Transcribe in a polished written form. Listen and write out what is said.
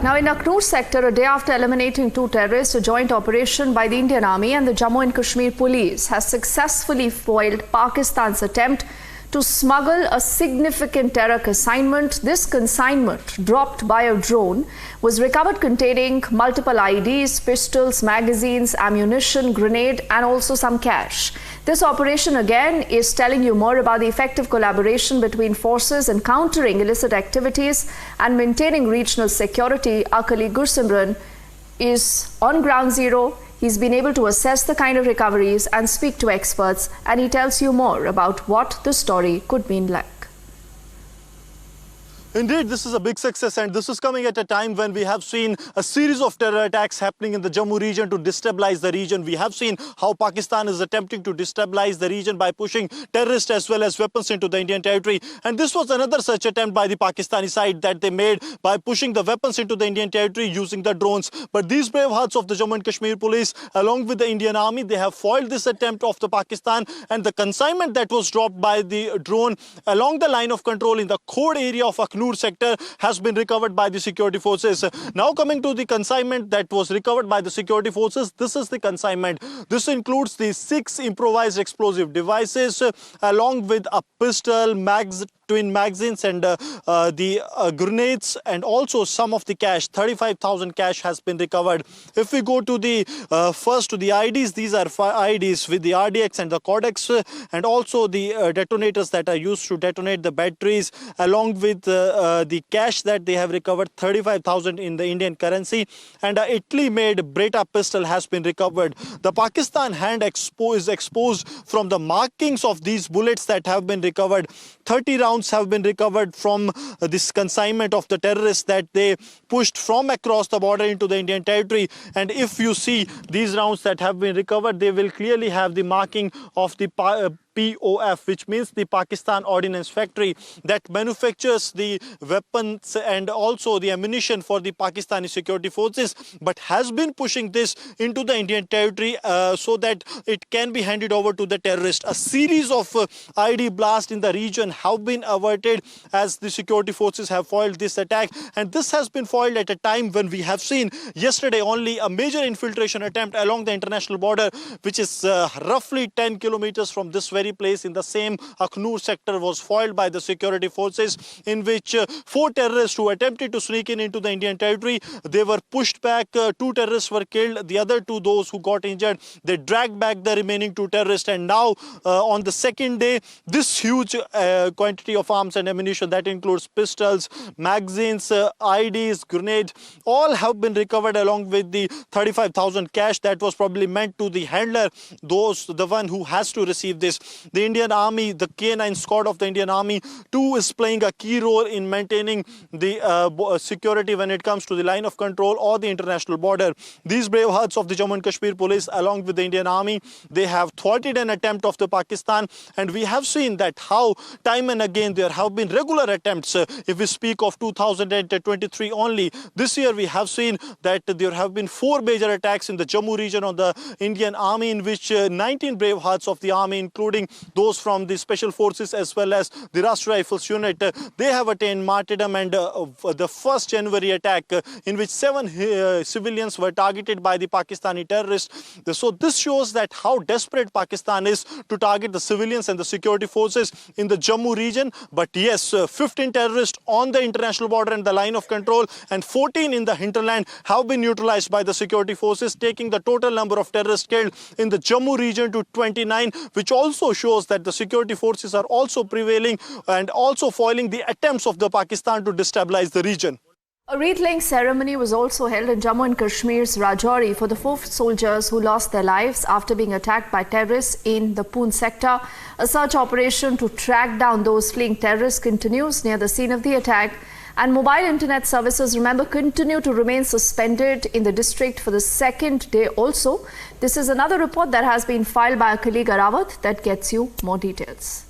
back. Now in Akhnoor sector, a day after eliminating two terrorists, a joint operation by the Indian Army and the Jammu and Kashmir police has successfully foiled Pakistan's attempt to smuggle a significant terror consignment. This consignment, dropped by a drone, was recovered containing multiple IEDs, pistols, magazines, ammunition, grenade and also some cash. This operation again is telling you more about the effective collaboration between forces in countering illicit activities and maintaining regional security. Our colleague Gursimran is on ground zero. He's been able to assess the kind of recoveries and speak to experts, and he tells you more about what the story could mean like. Indeed, this is a big success, and this is coming at a time when we have seen a series of terror attacks happening in the Jammu region to destabilize the region. We have seen how Pakistan is attempting to destabilize the region by pushing terrorists as well as weapons into the Indian territory. And this was another such attempt by the Pakistani side that they made by pushing the weapons into the Indian territory using the drones. But these brave hearts of the Jammu and Kashmir police, along with the Indian Army, they have foiled this attempt of the Pakistan, and the consignment that was dropped by the drone along the line of control in the core area of Akhnoor sector has been recovered by the security forces. Now coming to the consignment that was recovered by the security forces, this is the consignment. This includes the 6 improvised explosive devices along with a pistol, twin magazines and the grenades, and also some of the cash. 35,000 cash has been recovered. If we go to the first to the IEDs, these are IEDs with the RDX and the Codex and also the detonators that are used to detonate the batteries, along with the cash that they have recovered, 35,000 in the Indian currency, and a Italy-made Bretta pistol has been recovered. The Pakistan hand is exposed from the markings of these bullets that have been recovered. 30 rounds have been recovered from this consignment of the terrorists that they pushed from across the border into the Indian territory. And if you see these rounds that have been recovered, they will clearly have the marking of the POF, which means the Pakistan Ordnance Factory that manufactures the weapons and also the ammunition for the Pakistani security forces, but has been pushing this into the Indian territory so that it can be handed over to the terrorists. A series of IED blasts in the region have been averted as the security forces have foiled this attack, and this has been foiled at a time when we have seen yesterday only a major infiltration attempt along the international border, which is roughly 10 kilometers from this very place in the same Akhnoor sector, was foiled by the security forces, in which 4 terrorists who attempted to sneak into the Indian territory, they were pushed back. 2 terrorists were killed. The other 2, those who got injured, they dragged back the remaining 2 terrorists. And now on the second day, this huge quantity of arms and ammunition that includes pistols, magazines, IEDs, grenades, all have been recovered, along with the 35,000 cash that was probably meant to the handler, the one who has to receive this. The Indian Army, the K9 squad of the Indian Army too, is playing a key role in maintaining the security when it comes to the line of control or the international border. These brave hearts of the Jammu and Kashmir police, along with the Indian Army, they have thwarted an attempt of the Pakistan, and we have seen that how time and again there have been regular attempts. If we speak of 2023 only, this year we have seen that there have been 4 major attacks in the Jammu region on the Indian Army, in which 19 brave hearts of the army, including those from the special forces as well as the Rashtriya Rifles unit, they have attained martyrdom. And the 1st January attack, in which 7 civilians were targeted by the Pakistani terrorists. So this shows that how desperate Pakistan is to target the civilians and the security forces in the Jammu region. But yes, 15 terrorists on the international border and the line of control, and 14 in the hinterland have been neutralized by the security forces, taking the total number of terrorists killed in the Jammu region to 29, which also shows that the security forces are also prevailing and also foiling the attempts of the Pakistan to destabilize the region. A wreath-laying ceremony was also held in Jammu and Kashmir's Rajouri for the 4 soldiers who lost their lives after being attacked by terrorists in the Poonch sector. A search operation to track down those fleeing terrorists continues near the scene of the attack. And mobile internet services, remember, continue to remain suspended in the district for the 2nd day also. This is another report that has been filed by our colleague Arawat that gets you more details.